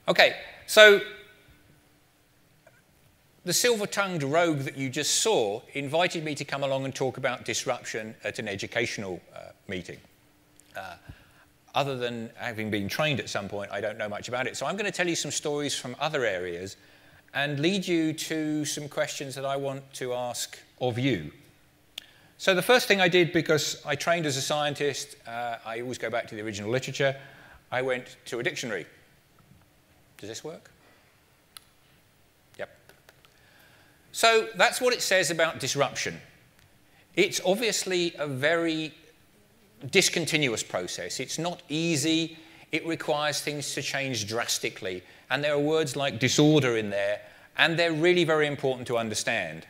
Okay, so the silver-tongued rogue that you just saw invited me to come along and talk about disruption at an educational meeting. Other than having been trained at some point, I don't know much about it. So I'm going to tell you some stories from other areas and lead you to some questions that I want to ask of you. So the first thing I did, because I trained as a scientist, I always go back to the original literature, I went to a dictionary. Does this work? Yep. So that's what it says about disruption. It's obviously a very discontinuous process. It's not easy. It requires things to change drastically. And there are words like disorder in there, and they're really very important to understand.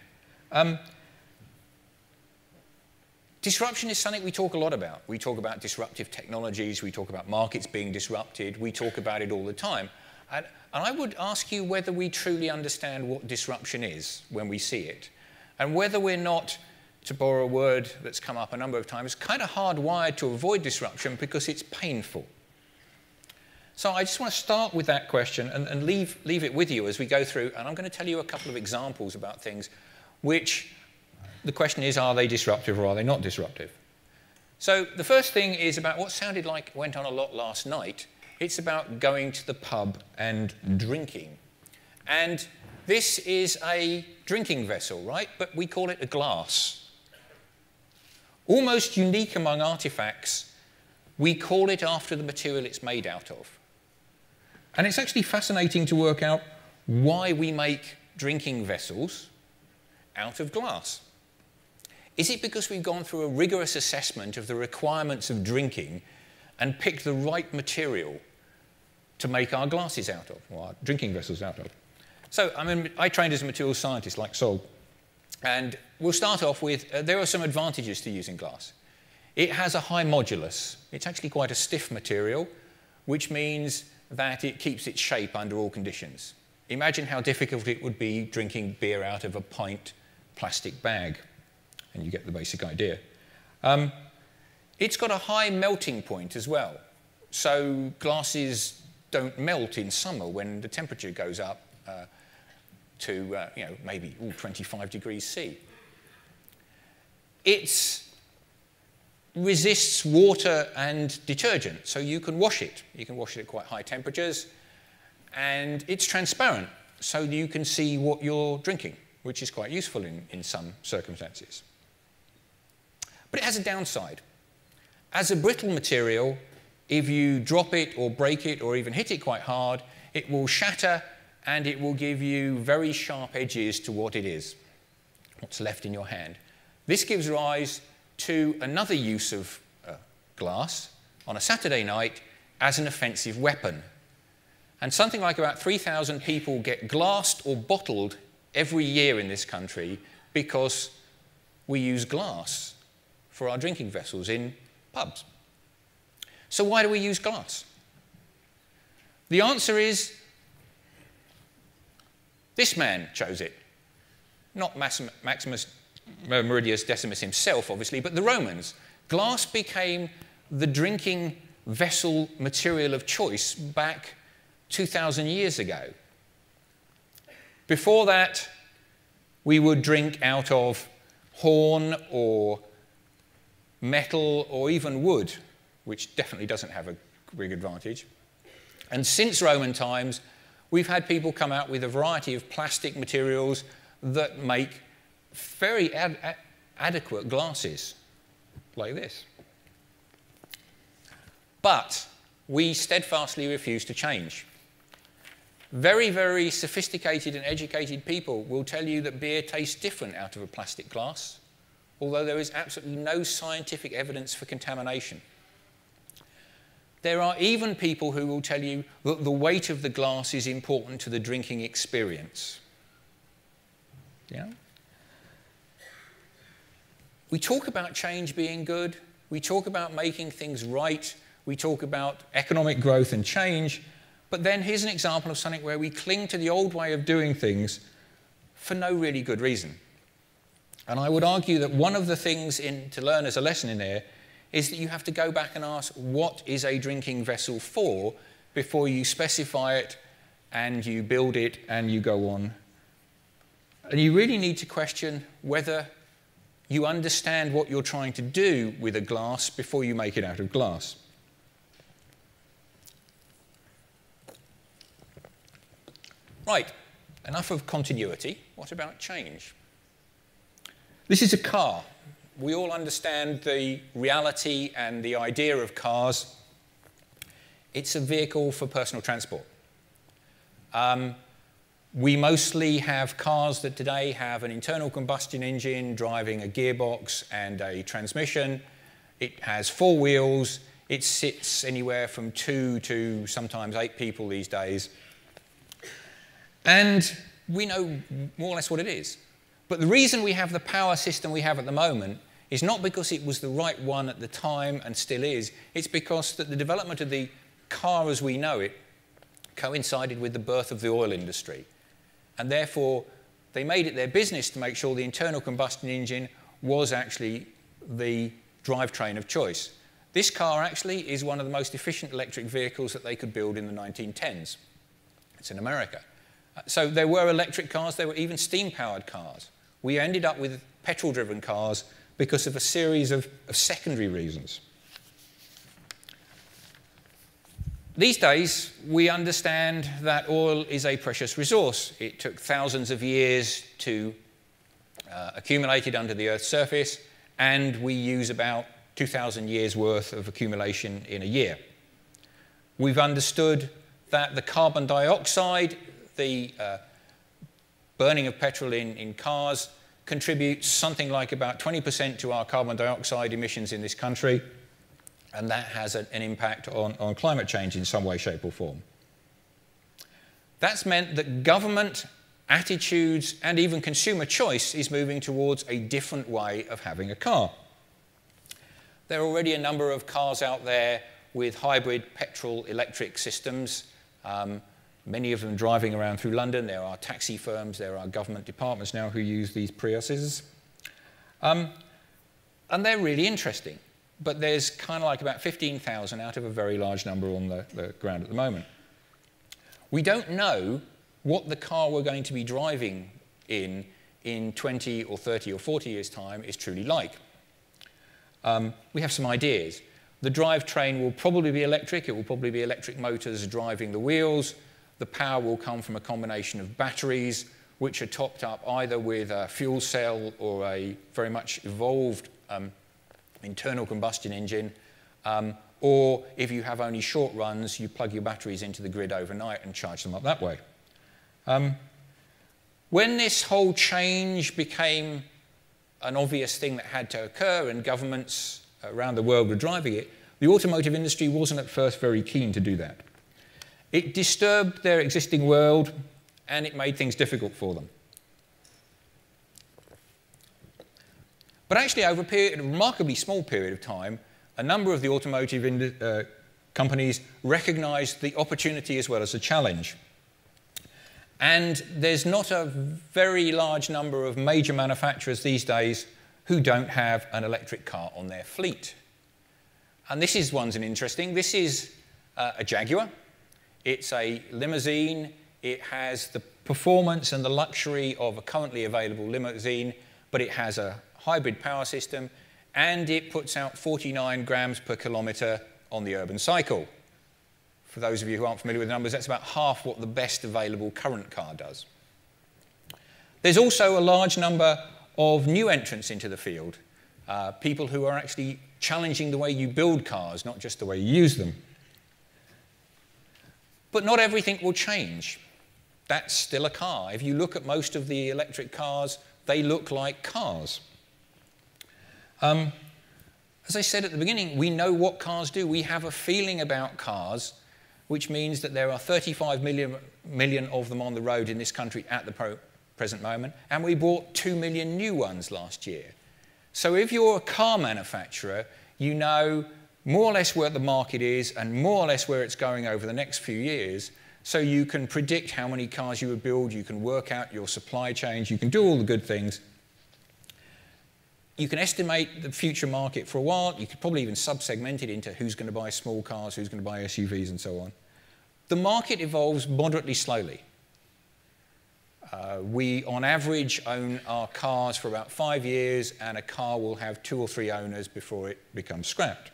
Disruption is something we talk a lot about. We talk about disruptive technologies. We talk about markets being disrupted. We talk about it all the time. And I would ask you whether we truly understand what disruption is when we see it, and whether we're not, to borrow a word that's come up a number of times, kind of hardwired to avoid disruption because it's painful. So I just want to start with that question and leave it with you as we go through, and I'm going to tell you a couple of examples about things which the question is, are they disruptive or are they not disruptive? So the first thing is about what sounded like went on a lot last night. It's about going to the pub and drinking. And this is a drinking vessel, right? But we call it a glass. Almost unique among artifacts, we call it after the material it's made out of. And it's actually fascinating to work out why we make drinking vessels out of glass. Is it because we've gone through a rigorous assessment of the requirements of drinking and picked the right material to make our glasses out of, or our drinking vessels out of? So, I trained as a materials scientist, like so. And we'll start off with, there are some advantages to using glass. It has a high modulus. It's actually quite a stiff material, which means that it keeps its shape under all conditions. Imagine how difficult it would be drinking beer out of a pint plastic bag, and you get the basic idea. It's got a high melting point as well. So glasses don't melt in summer when the temperature goes up to maybe 25 degrees C. It resists water and detergent, so you can wash it. You can wash it at quite high temperatures. And it's transparent, so you can see what you're drinking, which is quite useful in some circumstances. But it has a downside. As a brittle material, if you drop it or break it or even hit it quite hard, it will shatter and it will give you very sharp edges to what it is, what's left in your hand. This gives rise to another use of glass on a Saturday night as an offensive weapon. And something like about 3,000 people get glassed or bottled every year in this country because we use glass for our drinking vessels in pubs. So why do we use glass? The answer is, this man chose it. Not Maximus Meridius Decimus himself, obviously, but the Romans. Glass became the drinking vessel material of choice back 2,000 years ago. Before that, we would drink out of horn or metal or even wood, which definitely doesn't have a big advantage. And since Roman times, we've had people come out with a variety of plastic materials that make very adequate glasses, like this. But we steadfastly refuse to change. Very, very sophisticated and educated people will tell you that beer tastes different out of a plastic glass, although there is absolutely no scientific evidence for contamination. There are even people who will tell you that the weight of the glass is important to the drinking experience. Yeah? We talk about change being good. We talk about making things right. We talk about economic growth and change. But then here's an example of something where we cling to the old way of doing things for no really good reason. And I would argue that one of the things to learn as a lesson in there is that you have to go back and ask, what is a drinking vessel for, before you specify it and you build it and you go on. And you really need to question whether you understand what you're trying to do with a glass before you make it out of glass. Right, enough of continuity. What about change? This is a car. We all understand the reality and the idea of cars. It's a vehicle for personal transport. We mostly have cars that today have an internal combustion engine driving a gearbox and a transmission. It has 4 wheels. It sits anywhere from 2 to sometimes 8 people these days. And we know more or less what it is. But the reason we have the power system we have at the moment is not because it was the right one at the time and still is. It's because that the development of the car as we know it coincided with the birth of the oil industry. And therefore, they made it their business to make sure the internal combustion engine was actually the drivetrain of choice. This car actually is one of the most efficient electric vehicles that they could build in the 1910s. It's in America. So there were electric cars, there were even steam-powered cars. We ended up with petrol-driven cars because of a series of secondary reasons. These days, we understand that oil is a precious resource. It took thousands of years to accumulate it under the Earth's surface, and we use about 2,000 years' worth of accumulation in a year. We've understood that the carbon dioxide, the burning of petrol in cars, contributes something like about 20% to our carbon dioxide emissions in this country. And that has an impact on climate change in some way, shape, or form. That's meant that government attitudes and even consumer choice is moving towards a different way of having a car. There are already a number of cars out there with hybrid petrol-electric systems, many of them driving around through London. There are taxi firms, there are government departments now who use these Priuses. And they're really interesting. But there's kind of like about 15,000 out of a very large number on the ground at the moment. We don't know what the car we're going to be driving in 20 or 30 or 40 years' time is truly like. We have some ideas. The drivetrain will probably be electric. It will probably be electric motors driving the wheels. The power will come from a combination of batteries, which are topped up either with a fuel cell or a very much evolved internal combustion engine, or if you have only short runs, you plug your batteries into the grid overnight and charge them up that way. When this whole change became an obvious thing that had to occur and governments around the world were driving it, the automotive industry wasn't at first very keen to do that. It disturbed their existing world and it made things difficult for them. But actually, over a remarkably small period of time, a number of the automotive companies recognized the opportunity as well as the challenge. And there's not a very large number of major manufacturers these days who don't have an electric car on their fleet. And this is one's an interesting. This is a Jaguar. It's a limousine. It has the performance and the luxury of a currently available limousine, but it has a hybrid power system, and it puts out 49 grams per kilometre on the urban cycle. For those of you who aren't familiar with the numbers, that's about half what the best available current car does. There's also a large number of new entrants into the field, people who are actually challenging the way you build cars, not just the way you use them. But not everything will change. That's still a car. If you look at most of the electric cars, they look like cars. As I said at the beginning, we know what cars do. We have a feeling about cars, which means that there are 35 million of them on the road in this country at the present moment, and we bought 2 million new ones last year. So if you're a car manufacturer, you know more or less where the market is and more or less where it's going over the next few years, so you can predict how many cars you would build, you can work out your supply chains, you can do all the good things. You can estimate the future market for a while. You could probably even sub-segment it into who's going to buy small cars, who's going to buy SUVs, and so on. the market evolves moderately slowly. We, on average, own our cars for about 5 years, and a car will have 2 or 3 owners before it becomes scrapped.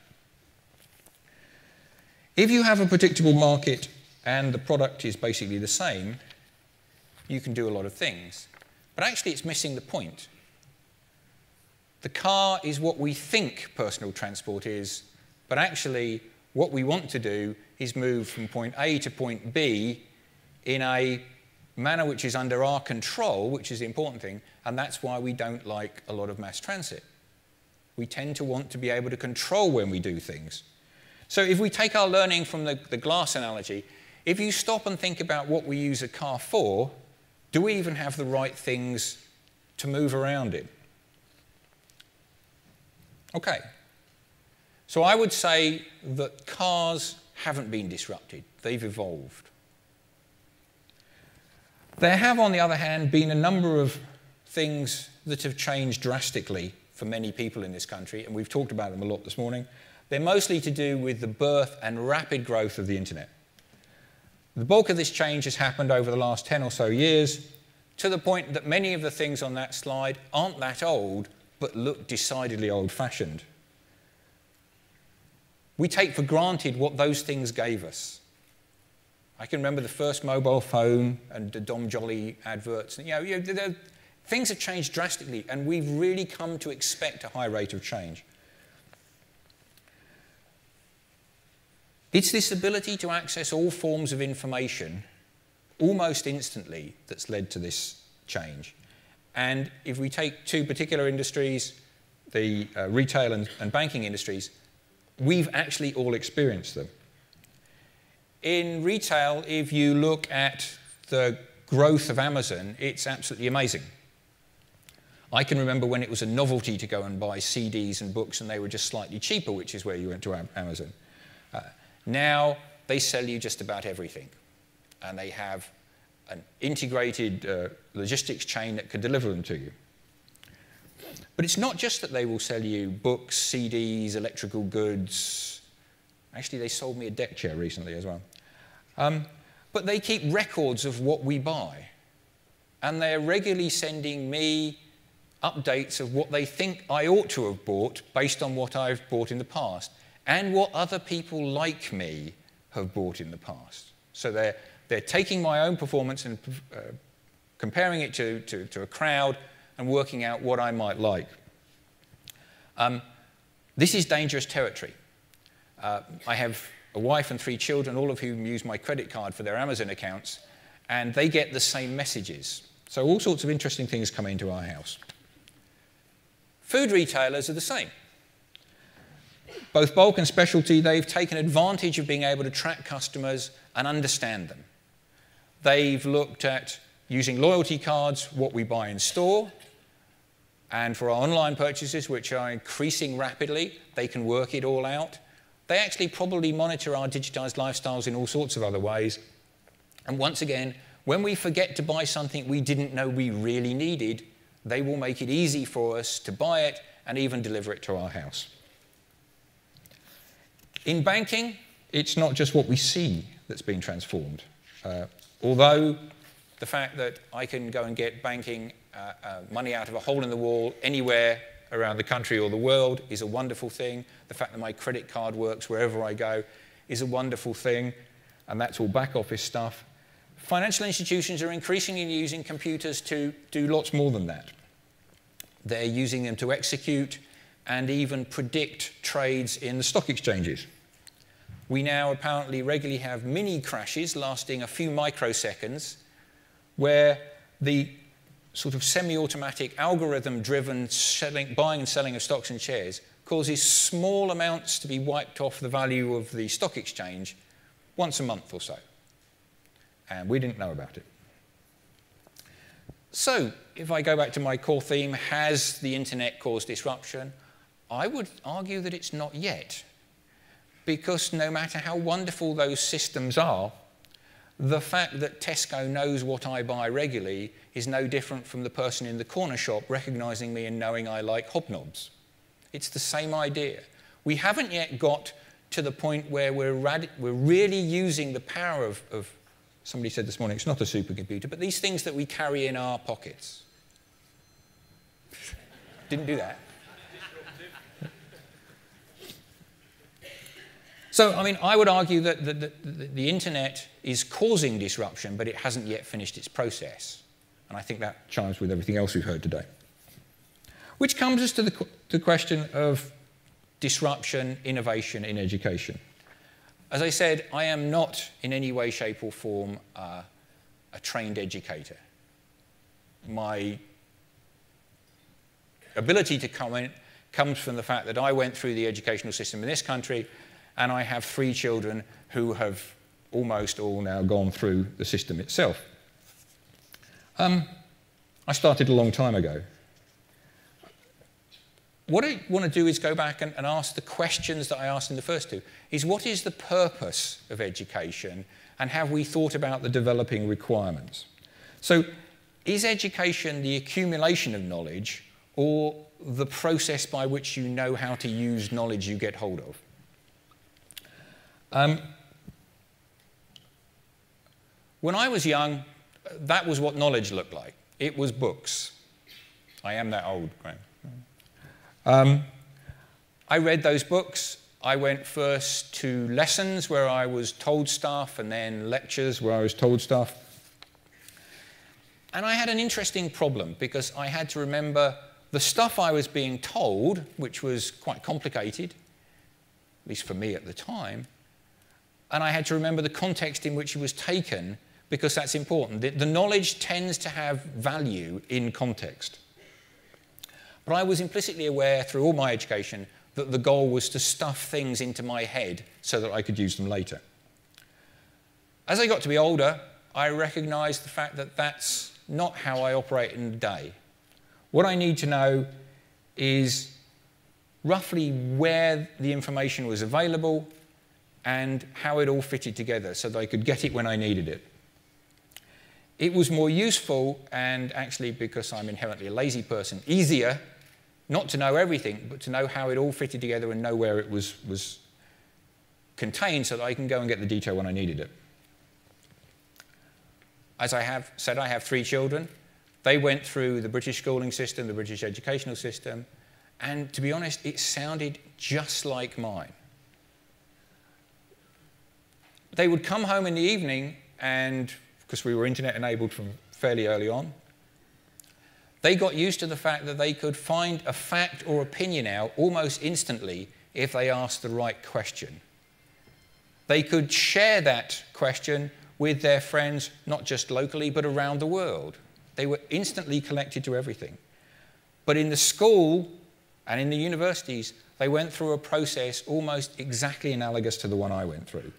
If you have a predictable market and the product is basically the same, you can do a lot of things. But actually, it's missing the point. The car is what we think personal transport is, but actually, what we want to do is move from point A to point B in a manner which is under our control, which is the important thing, and that's why we don't like a lot of mass transit. We tend to want to be able to control when we do things. So if we take our learning from the glass analogy, if you stop and think about what we use a car for, do we even have the right things to move around in? Okay. So I would say that cars haven't been disrupted. They've evolved. There have, on the other hand, been a number of things that have changed drastically for many people in this country, and we've talked about them a lot this morning. They're mostly to do with the birth and rapid growth of the internet. The bulk of this change has happened over the last 10 or so years, to the point that many of the things on that slide aren't that old, but look decidedly old-fashioned. We take for granted what those things gave us. I can remember the first mobile phone and the Dom Jolly adverts. Things have changed drastically, and we've really come to expect a high rate of change. It's this ability to access all forms of information almost instantly that's led to this change. And if we take 2 particular industries, the retail and banking industries, we've actually all experienced them. In retail, if you look at the growth of Amazon, it's absolutely amazing. I can remember when it was a novelty to go and buy CDs and books, and they were just slightly cheaper, which is where you went to Amazon. Now, they sell you just about everything, and they have an integrated logistics chain that can deliver them to you. But it's not just that they will sell you books, CDs, electrical goods. Actually, they sold me a deck chair recently as well. But they keep records of what we buy. And they're regularly sending me updates of what they think I ought to have bought based on what I've bought in the past, and what other people like me have bought in the past. So they're taking my own performance and comparing it to a crowd and working out what I might like. This is dangerous territory. I have a wife and 3 children, all of whom use my credit card for their Amazon accounts, and they get the same messages. So all sorts of interesting things come into our house. Food retailers are the same. Both bulk and specialty, they've taken advantage of being able to track customers and understand them. They've looked at using loyalty cards, what we buy in store, and for our online purchases, which are increasing rapidly, they can work it all out. They actually probably monitor our digitized lifestyles in all sorts of other ways. And once again, when we forget to buy something we didn't know we really needed, they will make it easy for us to buy it and even deliver it to our house. In banking, it's not just what we see that's been transformed. Although the fact that I can go and get banking money out of a hole in the wall anywhere around the country or the world is a wonderful thing. The fact that my credit card works wherever I go is a wonderful thing, and that's all back office stuff. Financial institutions are increasingly using computers to do lots more than that. They're using them to execute and even predict trades in the stock exchanges. We now apparently regularly have mini crashes lasting a few microseconds where the sort of semi-automatic algorithm-driven buying and selling of stocks and shares causes small amounts to be wiped off the value of the stock exchange once a month or so. And we didn't know about it. So, if I go back to my core theme, has the internet caused disruption? I would argue that it's not yet. Because no matter how wonderful those systems are, the fact that Tesco knows what I buy regularly is no different from the person in the corner shop recognizing me and knowing I like hobnobs. It's the same idea. We haven't yet got to the point where we're really using the power of, somebody said this morning, it's not a supercomputer, but these things that we carry in our pockets. Didn't do that. So, I mean, I would argue that the internet is causing disruption, but it hasn't yet finished its process. And I think that chimes with everything else we've heard today. Which comes us to the question of disruption, innovation in education. As I said, I am not in any way, shape or form a trained educator. My ability to comment comes from the fact that I went through the educational system in this country, and I have 3 children who have almost all now gone through the system itself. I started a long time ago. What I want to do is go back and ask the questions that I asked in the first 2, is what is the purpose of education, and have we thought about the developing requirements? So, is education the accumulation of knowledge, or the process by which you know how to use knowledge you get hold of? When I was young, that was what knowledge looked like. It was books. I am that old, Graham. I read those books. I went first to lessons where I was told stuff, and then lectures where I was told stuff. And I had an interesting problem, because I had to remember the stuff I was being told, which was quite complicated, at least for me at the time, and I had to remember the context in which it was taken, because that's important. The knowledge tends to have value in context. But I was implicitly aware through all my education that the goal was to stuff things into my head so that I could use them later. As I got to be older, I recognized the fact that that's not how I operate in the day. What I need to know is roughly where the information was available and how it all fitted together so that I could get it when I needed it. It was more useful, and actually, because I'm inherently a lazy person, easier not to know everything, but to know how it all fitted together and know where it was contained so that I can go and get the detail when I needed it. As I have said, I have 3 children. They went through the British schooling system, the British educational system, and to be honest, it sounded just like mine. They would come home in the evening, and because we were internet enabled from fairly early on, they got used to the fact that they could find a fact or opinion out almost instantly if they asked the right question. They could share that question with their friends, not just locally, but around the world. They were instantly connected to everything. But in the school and in the universities, they went through a process almost exactly analogous to the one I went through.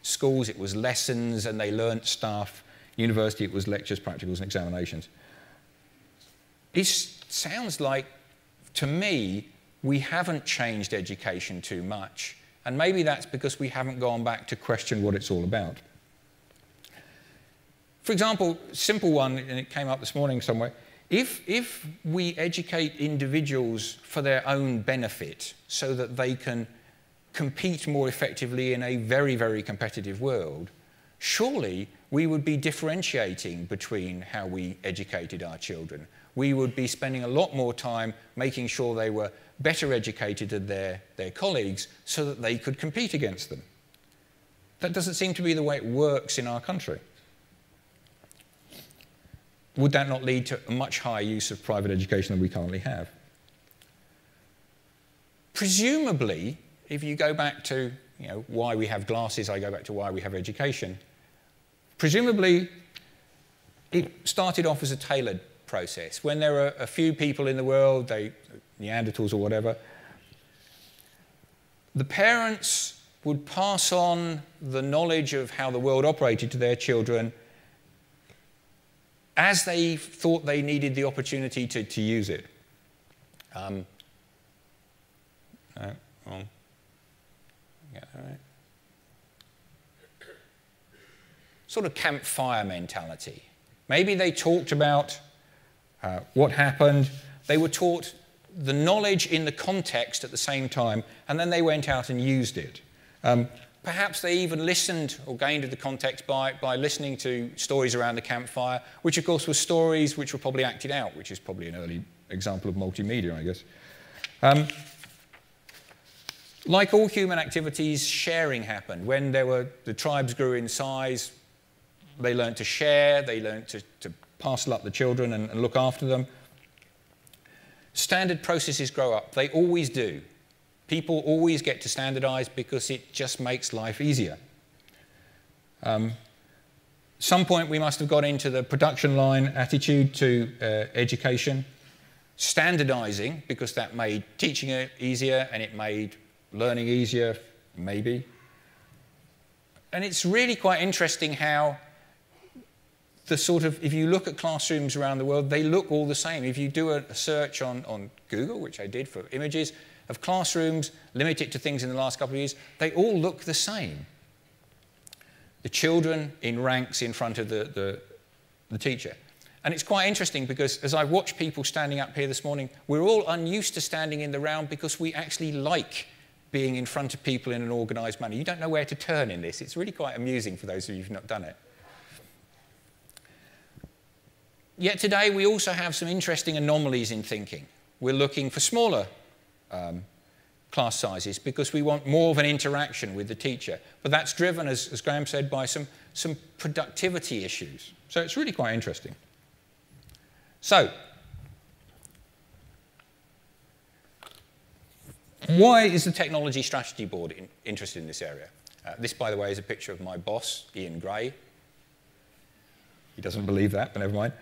Schools, it was lessons and they learnt stuff. University, it was lectures, practicals, and examinations. It sounds like, to me, we haven't changed education too much. And maybe that's because we haven't gone back to question what it's all about. For example, simple one, and it came up this morning somewhere, if we educate individuals for their own benefit so that they can compete more effectively in a very, very competitive world, surely we would be differentiating between how we educated our children. We would be spending a lot more time making sure they were better educated than their colleagues so that they could compete against them. That doesn't seem to be the way it works in our country. Would that not lead to a much higher use of private education than we currently have? Presumably, if you go back to why we have glasses, I go back to why we have education, presumably it started off as a tailored process. When there are a few people in the world, Neanderthals or whatever, the parents would pass on the knowledge of how the world operated to their children as they thought they needed the opportunity to use it. No, wrong. Yeah, all right. Sort of campfire mentality. Maybe they talked about what happened. They were taught the knowledge in the context at the same time, and then they went out and used it. Perhaps they even listened or gained the context by listening to stories around the campfire, which of course were stories which were probably acted out, which is probably an early example of multimedia, I guess. Like all human activities, sharing happened. When the tribes grew in size, they learned to share, they learned to parcel up the children and look after them. Standard processes grow up. They always do. People always get to standardize because it just makes life easier. Some point we must have got into the production line attitude to education. Standardizing, because that made teaching easier and it made learning easier, maybe. And it's really quite interesting how if you look at classrooms around the world, they look all the same. If you do a search on Google, which I did for images, of classrooms, limit it to things in the last couple of years, they all look the same. The children in ranks in front of the teacher. And it's quite interesting because as I watch people standing up here this morning, we're all unused to standing in the round because we actually like being in front of people in an organised manner. You don't know where to turn in this. It's really quite amusing for those of you who've not done it. Yet today we also have some interesting anomalies in thinking. We're looking for smaller class sizes because we want more of an interaction with the teacher. But that's driven, as Graham said, by some productivity issues. So it's really quite interesting. So, why is the Technology Strategy Board interested in this area? This, by the way, is a picture of my boss, Ian Gray. He doesn't believe that, but never mind.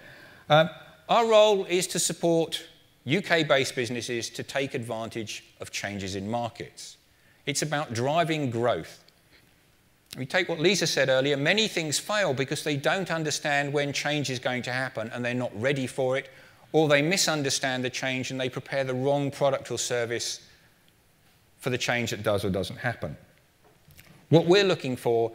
Our role is to support UK-based businesses to take advantage of changes in markets. It's about driving growth. We take what Lisa said earlier, many things fail because they don't understand when change is going to happen and they're not ready for it, or they misunderstand the change and they prepare the wrong product or service for the change that does or doesn't happen. What we're looking for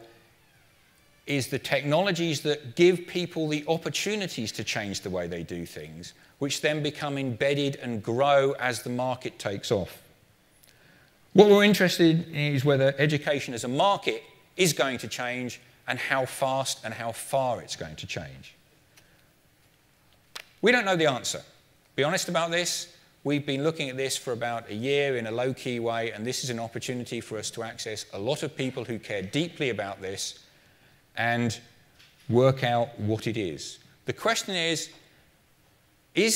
is the technologies that give people the opportunities to change the way they do things, which then become embedded and grow as the market takes off. What we're interested in is whether education as a market is going to change and how fast and how far it's going to change. We don't know the answer. Be honest about this. We've been looking at this for about a year in a low-key way, and this is an opportunity for us to access a lot of people who care deeply about this and work out what it is. The question is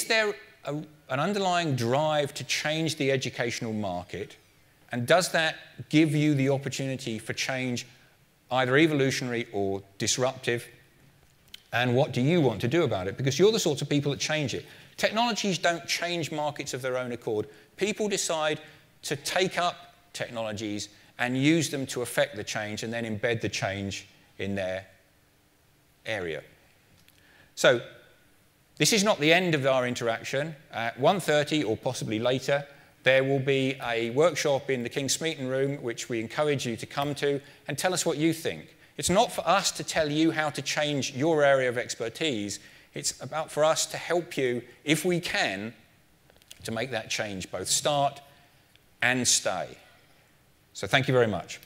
there an underlying drive to change the educational market, and does that give you the opportunity for change, either evolutionary or disruptive, and what do you want to do about it? Because you're the sorts of people that change it. Technologies don't change markets of their own accord. People decide to take up technologies and use them to affect the change and then embed the change in their area. So this is not the end of our interaction. At 1:30 or possibly later, there will be a workshop in the King Smeaton room, which we encourage you to come to and tell us what you think. It's not for us to tell you how to change your area of expertise. It's about for us to help you, if we can, to make that change both start and stay. So thank you very much.